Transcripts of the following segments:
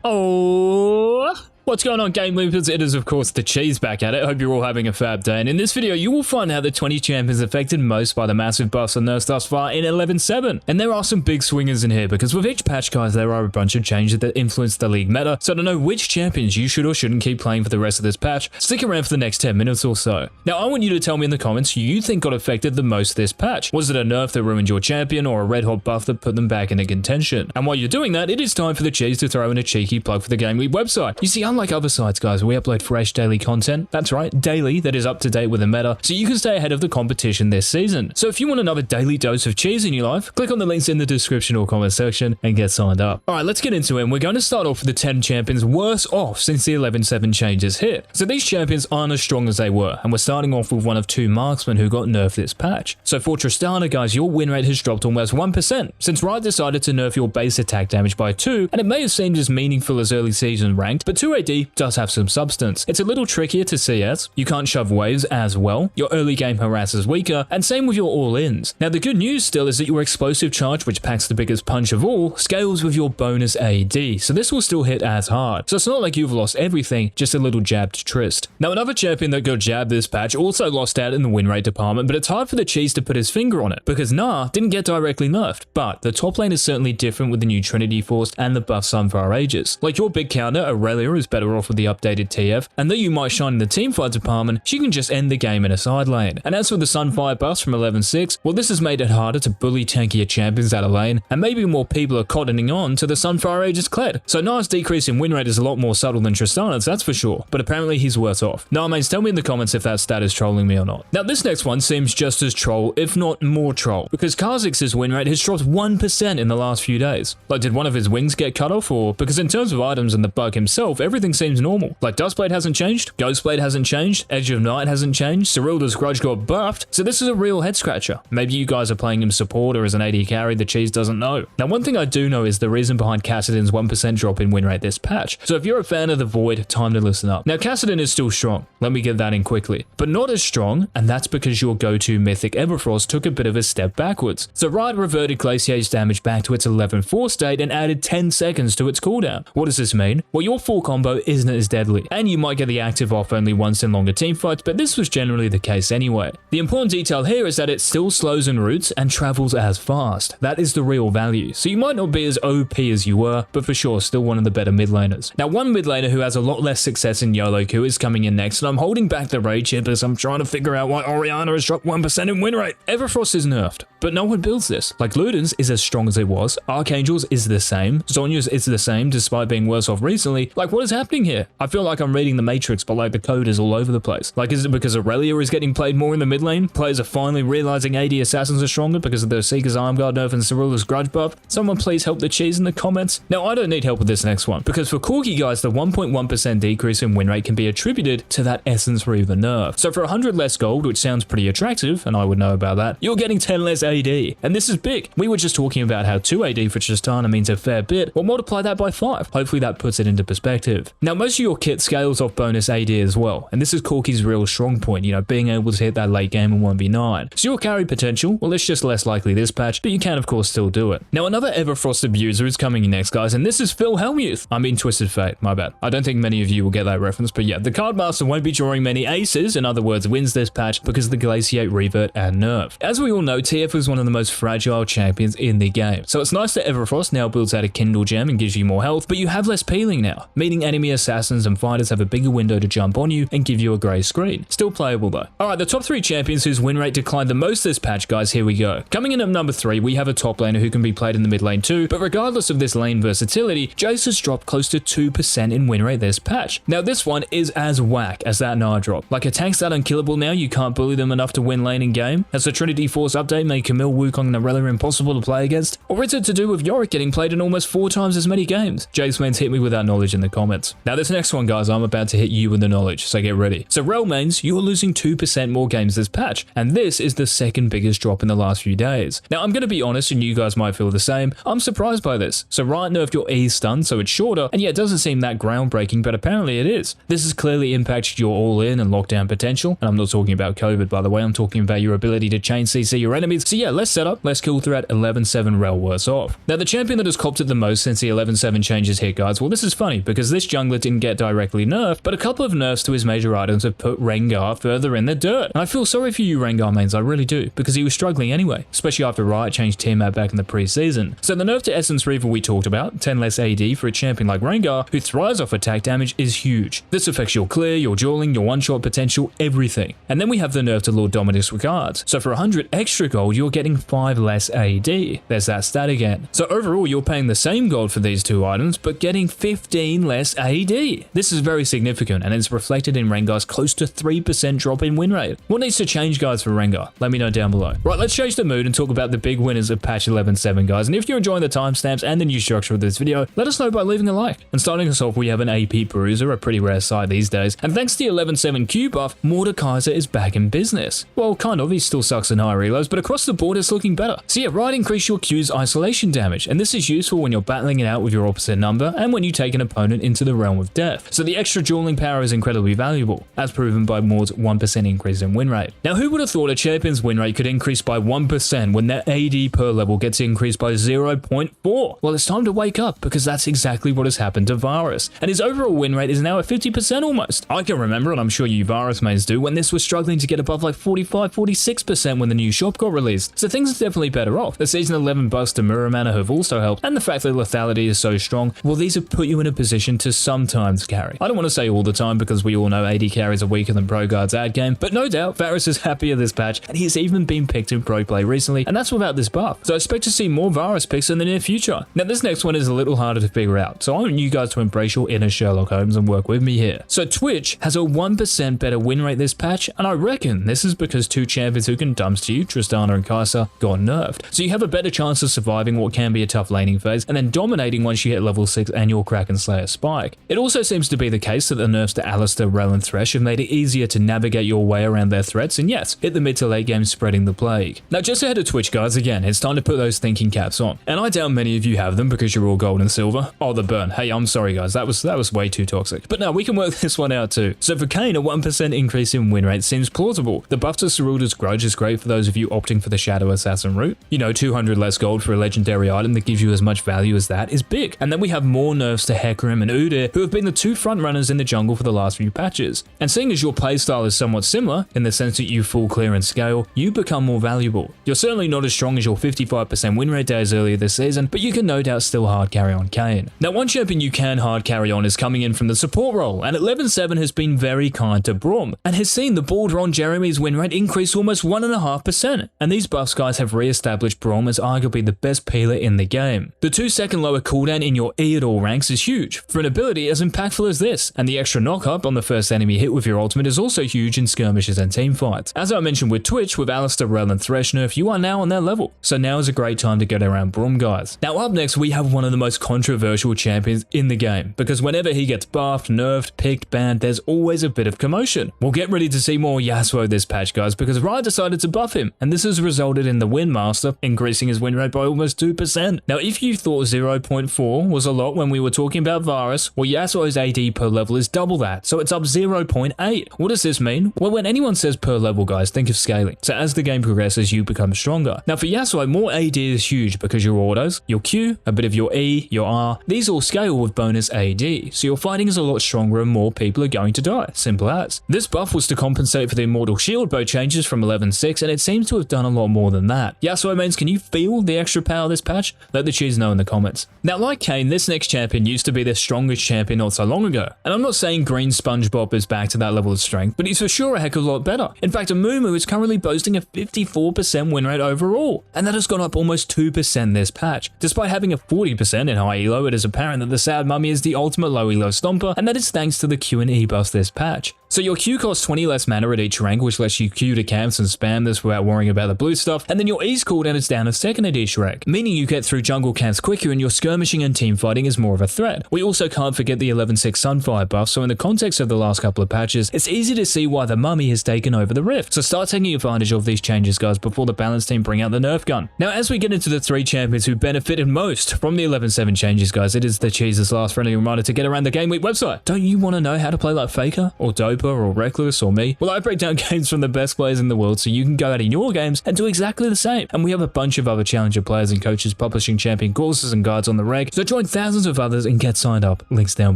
Oh, what's going on, GameLeapers? It is, of course, the Cheese back at it. Hope you're all having a fab day. And in this video, you will find out the 20 champions affected most by the massive buffs and nerfs thus far in 11.7. And there are some big swingers in here because with each patch, guys, there are a bunch of changes that influence the league meta. So to know which champions you should or shouldn't keep playing for the rest of this patch, stick around for the next 10 minutes or so. Now, I want you to tell me in the comments who you think got affected the most this patch. Was it a nerf that ruined your champion or a red hot buff that put them back into contention? And while you're doing that, it is time for the Cheese to throw in a cheeky plug for the GameLeap website. You see, unlike other sites, guys, we upload fresh daily content. That's right, daily, that is up to date with the meta, so you can stay ahead of the competition this season. So if you want another daily dose of cheese in your life, click on the links in the description or comment section and get signed up. Alright, let's get into it, and we're going to start off with the 10 champions worse off since the 11.7 changes hit. So these champions aren't as strong as they were, and we're starting off with one of two marksmen who got nerfed this patch. So for Tristana, guys, your win rate has dropped almost 1%, since Riot decided to nerf your base attack damage by 2, and it may have seemed as meaningful as early season ranked, but 2 AD does have some substance. It's a little trickier to CS, you can't shove waves as well, your early game harass is weaker, and same with your all-ins. Now the good news still is that your explosive charge, which packs the biggest punch of all, scales with your bonus AD, so this will still hit as hard. So it's not like you've lost everything, just a little jabbed Trist. Now another champion that got jabbed this patch also lost out in the win rate department, but it's hard for the Cheese to put his finger on it, because Gnar didn't get directly nerfed, but the top lane is certainly different with the new Trinity Force and the buff Sunfire Aegis. Like your big counter, Aurelia, is better off with the updated TF, and though you might shine in the teamfight department, she can just end the game in a side lane. And as for the Sunfire buffs from 11.6, well, this has made it harder to bully tankier champions out of lane, and maybe more people are cottoning on to the Sunfire Aegis Kled. So Gnar's decrease in win rate is a lot more subtle than Tristana's, that's for sure, but apparently he's worse off. Now, mates, tell me in the comments if that stat is trolling me or not. Now, this next one seems just as troll, if not more troll, because Kha'zix's win rate has dropped 1% in the last few days. Like, did one of his wings get cut off, or because in terms of items and the bug himself, everything seems normal. Like, Duskblade hasn't changed, Ghostblade hasn't changed, Edge of Night hasn't changed, Cyrilda's Grudge got buffed, so this is a real head scratcher. Maybe you guys are playing him support or as an AD carry the Cheese doesn't know. Now, one thing I do know is the reason behind Kassadin's 1% drop in win rate this patch, so if you're a fan of the Void, time to listen up. Now, Kassadin is still strong, let me get that in quickly, but not as strong, and that's because your go-to mythic Everfrost took a bit of a step backwards. So Riot reverted Glacier's damage back to its 11.4 state and added 10 seconds to its cooldown. What does this mean? Well, your full combo isn't as deadly, and you might get the active off only once in longer teamfights, but this was generally the case anyway. The important detail here is that it still slows en routes and travels as fast. That is the real value. So you might not be as OP as you were, but for sure still one of the better mid laners. Now, one mid laner who has a lot less success in YOLO Q is coming in next, and I'm holding back the rage here because I'm trying to figure out why Oriana has dropped 1% in win rate. Everfrost is nerfed, but no one builds this. Like, Luden's is as strong as it was, Archangel's is the same, Zhonya's is the same despite being worse off recently. Like, what is happening here? I feel like I'm reading the Matrix, but like the code is all over the place. Like, is it because Aurelia is getting played more in the mid lane? Players are finally realizing AD assassins are stronger because of the Seeker's Arm Guard nerf and Cyrilda's Grudge buff? Someone please help the Cheese in the comments. Now, I don't need help with this next one, because for Corki, guys, the 1.1% decrease in win rate can be attributed to that Essence Reaver nerf. So for 100 less gold, which sounds pretty attractive, and I would know about that, you're getting 10 less AD. And this is big. We were just talking about how 2 AD for Tristana means a fair bit. Well, multiply that by 5. Hopefully that puts it into perspective. Now, most of your kit scales off bonus AD as well, and this is Corki's real strong point, you know, being able to hit that late game in 1v9. So your carry potential, well, it's just less likely this patch, but you can of course still do it. Now, another Everfrost abuser is coming in next, guys, and this is Phil Hellmuth. I mean Twisted Fate, my bad. I don't think many of you will get that reference, but yeah, the card master won't be drawing many aces, in other words, wins this patch because of the Glaciate revert and nerf. As we all know, TF is one of the most fragile champions in the game, so it's nice that Everfrost now builds out a Kindle gem and gives you more health, but you have less peeling now, meaning enemy assassins and fighters have a bigger window to jump on you and give you a grey screen. Still playable though. Alright, the top 3 champions whose win rate declined the most this patch, guys, here we go. Coming in at number 3, we have a top laner who can be played in the mid lane too, but regardless of this lane versatility, Jayce has dropped close to 2% in win rate this patch. Now, this one is as whack as that Gnar drop. Like, a tank's that unkillable now, you can't bully them enough to win lane in game? Has the Trinity Force update made Camille, Wukong, and Aurelia impossible to play against? Or is it to do with Yorick getting played in almost 4 times as many games? Jayce mains, hit me with that knowledge in the comments. items. Now this next one, guys, I'm about to hit you with the knowledge, so get ready. So Rell mains, you're losing 2% more games this patch, and this is the second biggest drop in the last few days. Now I'm going to be honest, and you guys might feel the same, I'm surprised by this. So Riot nerfed your E stun so it's shorter, and yeah, it doesn't seem that groundbreaking, but apparently it is. This has clearly impacted your all-in and lockdown potential, and I'm not talking about COVID by the way, I'm talking about your ability to chain CC your enemies. So yeah, less setup, less kill threat, 11-7 Rell worse off. Now the champion that has copped it the most since the 11-7 changes hit, guys, well this is funny because this jungler didn't get directly nerfed, but a couple of nerfs to his major items have put Rengar further in the dirt. And I feel sorry for you Rengar mains, I really do, because he was struggling anyway, especially after Riot changed tier map back in the preseason. So the nerf to Essence Reaver we talked about, 10 less AD for a champion like Rengar, who thrives off attack damage, is huge. This affects your clear, your dueling, your one-shot potential, everything. And then we have the nerf to Lord Dominic's Regards. So for 100 extra gold, you're getting 5 less AD. There's that stat again. So overall, you're paying the same gold for these two items, but getting 15 less AD. This is very significant, and it's reflected in Rengar's close to 3% drop in win rate. What needs to change, guys, for Rengar? Let me know down below. Right, let's change the mood and talk about the big winners of patch 11.7, guys. And if you're enjoying the timestamps and the new structure of this video, let us know by leaving a like. And starting us off, we have an AP Bruiser, a pretty rare sight these days. And thanks to the 11.7 Q buff, Mordekaiser is back in business. Well, kind of, he still sucks in high reloads, but across the board it's looking better. So yeah, right, increase your Q's isolation damage, and this is useful when you're battling it out with your opposite number and when you take an opponent into the realm of death. So the extra dueling power is incredibly valuable, as proven by Mord's 1% increase in win rate. Now who would have thought a champion's win rate could increase by 1% when their AD per level gets increased by 0.4? Well, it's time to wake up, because that's exactly what has happened to Varus, and his overall win rate is now at 50% almost. I can remember, and I'm sure you Varus mains do, when this was struggling to get above like 45-46% when the new shop got released. So things are definitely better off. The season 11 buffs to mirror mana have also helped, and the fact that lethality is so strong, well, these have put you in a position to sometimes carry. I don't want to say all the time, because we all know AD carries are weaker than Pro Guard's ad game, but no doubt Varus is happier this patch, and he's even been picked in pro play recently, and that's without this buff. So I expect to see more Varus picks in the near future. Now this next one is a little harder to figure out, so I want you guys to embrace your inner Sherlock Holmes and work with me here. So Twitch has a 1% better win rate this patch, and I reckon this is because two champions who can dumpster you, Tristana and Kai'Sa, got nerfed. So you have a better chance of surviving what can be a tough laning phase, and then dominating once you hit level 6 and your Kraken Slayer spike. It also seems to be the case that the nerfs to Alistair, Rell and Thresh have made it easier to navigate your way around their threats, and yes, hit the mid to late game spreading the plague. Now just ahead of Twitch, guys, again, it's time to put those thinking caps on. And I doubt many of you have them because you're all gold and silver. Oh, the burn. Hey, I'm sorry guys, that was way too toxic. But no, we can work this one out too. So for Kayn, a 1% increase in win rate seems plausible. The buff to Serulda's Grudge is great for those of you opting for the Shadow Assassin route. You know, 200 less gold for a legendary item that gives you as much value as that is big. And then we have more nerfs to Hecarim and Udyr, who have been the two front runners in the jungle for the last few patches. And seeing as your playstyle is somewhat similar, in the sense that you full clear and scale, you become more valuable. You're certainly not as strong as your 55% win rate days earlier this season, but you can no doubt still hard carry on Kayn. Now one champion you can hard carry on is coming in from the support role, and 11.7 has been very kind to Braum, and has seen the Baldron Jeremy's win rate increase almost 1.5%, and these buffs, guys, have re-established Braum as arguably the best peeler in the game. The 2-second lower cooldown in your E at all ranks is huge, for an ability as impactful as this, and the extra knock-up on the first enemy hit with your ultimate is also huge in skirmishes and teamfights. As I mentioned with Twitch, with Alistair, Rell and Thresh nerf, you are now on their level, so now is a great time to get around Braum, guys. Now up next, we have one of the most controversial champions in the game, because whenever he gets buffed, nerfed, picked, banned, there's always a bit of commotion. We'll get ready to see more Yasuo this patch, guys, because Riot decided to buff him, and this has resulted in the Win Master increasing his win rate by almost 2%. Now if you thought 0.4 was a lot when we were talking about Varus, well, Yasuo's AD per level is double that, so it's up 0.8. What does this mean? Well, when anyone says per level, guys, think of scaling. So as the game progresses, you become stronger. Now for Yasuo, more AD is huge because your autos, your Q, a bit of your E, your R, these all scale with bonus AD, so your fighting is a lot stronger and more people are going to die. Simple as. This buff was to compensate for the Immortal Shield bow changes from 11.6, and it seems to have done a lot more than that. Yasuo mains, can you feel the extra power this patch? Let the cheese know in the comments. Now like Kayn, this next champion used to be the strongest champion not so long ago, and I'm not saying Green SpongeBob is back to that level of strength, but he's for sure a heck of a lot better. In fact, Amumu is currently boasting a 54% win rate overall, and that has gone up almost 2% this patch. Despite having a 40% in high elo, it is apparent that the Sad Mummy is the ultimate low elo stomper, and that is thanks to the Q and E buffs this patch. So your Q costs 20 less mana at each rank, which lets you Q to camps and spam this without worrying about the blue stuff, and then your E's cooldown is down a second at each rank, meaning you get through jungle camps quicker and your skirmishing and team fighting is more of a threat. We also can't forget the 11-6 Sunfire buff, so in the context of the last couple of patches, it's easy to see why the mummy has taken over the Rift. So start taking advantage of these changes, guys, before the balance team bring out the nerf gun. Now, as we get into the 3 champions who benefited most from the 11-7 changes, guys, it is the Cheese's last friendly reminder to get around the GameLeap website. Don't you want to know how to play like Faker, or Doper, or Reckless, or me? Well, I break down games from the best players in the world so you can go out in your games and do exactly the same. And we have a bunch of other challenger players and coaches publishing champion courses and guides on the reg, so join thousands of others and get signed up. Links down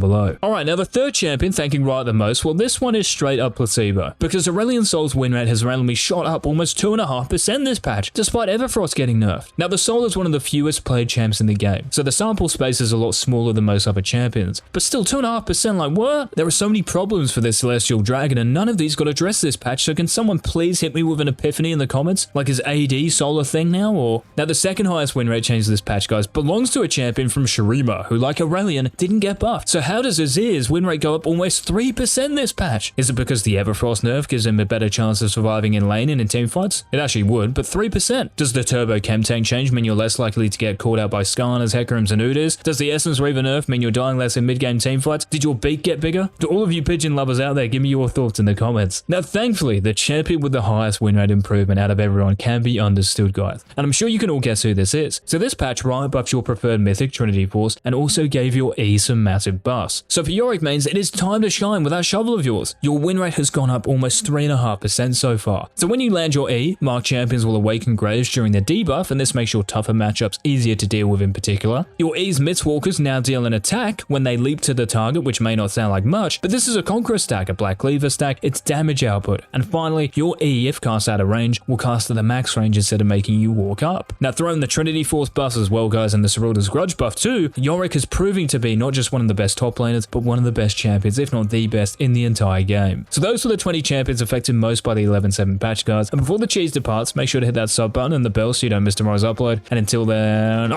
below. Alright, now the third champion thanking Riot the most, well, this one is straight up placebo, because Aurelion Sol's win rate has randomly shot up almost 2.5% this patch, despite Everfrost getting nerfed. Now, the Sol is one of the fewest played champs in the game, so the sample space is a lot smaller than most other champions, but still 2.5%, like what? There are so many problems for this Celestial Dragon, and none of these got addressed this patch, so can someone please hit me with an epiphany in the comments? Like, is AD Sol a thing now, or? Now, the second highest win rate change this patch, guys, belongs to a champion from Shurima, who, like Aurelion, didn't get buffed. So how does Azir's win rate go up almost 3% this patch? Is it because the Everfrost nerf gives him a better chance of surviving in lane and in teamfights? It actually would, but 3%. Does the Turbo Chem Tank change mean you're less likely to get caught out by Skarners, Hekarims, and Uders? Does the Essence Reaver nerf mean you're dying less in mid-game teamfights? Did your beak get bigger? To all of you pigeon lovers out there, give me your thoughts in the comments. Now, thankfully, the champion with the highest win rate improvement out of everyone can be understood, guys. And I'm sure you can all guess who this is. So this patch, Riot buffed your preferred mythic, Trinity Force, and also gave your E some massive buffs. So for Yorick mains, it is time to shine with that shovel of yours. Your win rate has gone up almost 3.5% so far. So when you land your E, marked champions will awaken graves during their debuff, and this makes your tougher matchups easier to deal with in particular. Your E's Mistwalkers now deal an attack when they leap to the target, which may not sound like much, but this is a Conqueror stack, a Black Cleaver stack, it's damage output. And finally, your E, if cast out of range, will cast to the max range instead of making you walk up. Now, throw in the Trinity Force buffs as well, guys, and the Serylda's Grudge buff too, Yorick is proving to be not just one of the best top laners, but one of the best champions, if not the best, in the entire game. So those were the 20 champions affected most by the 11-7 patch, guys. And before the cheese departs, make sure to hit that sub button and the bell so you don't miss tomorrow's upload. And until then,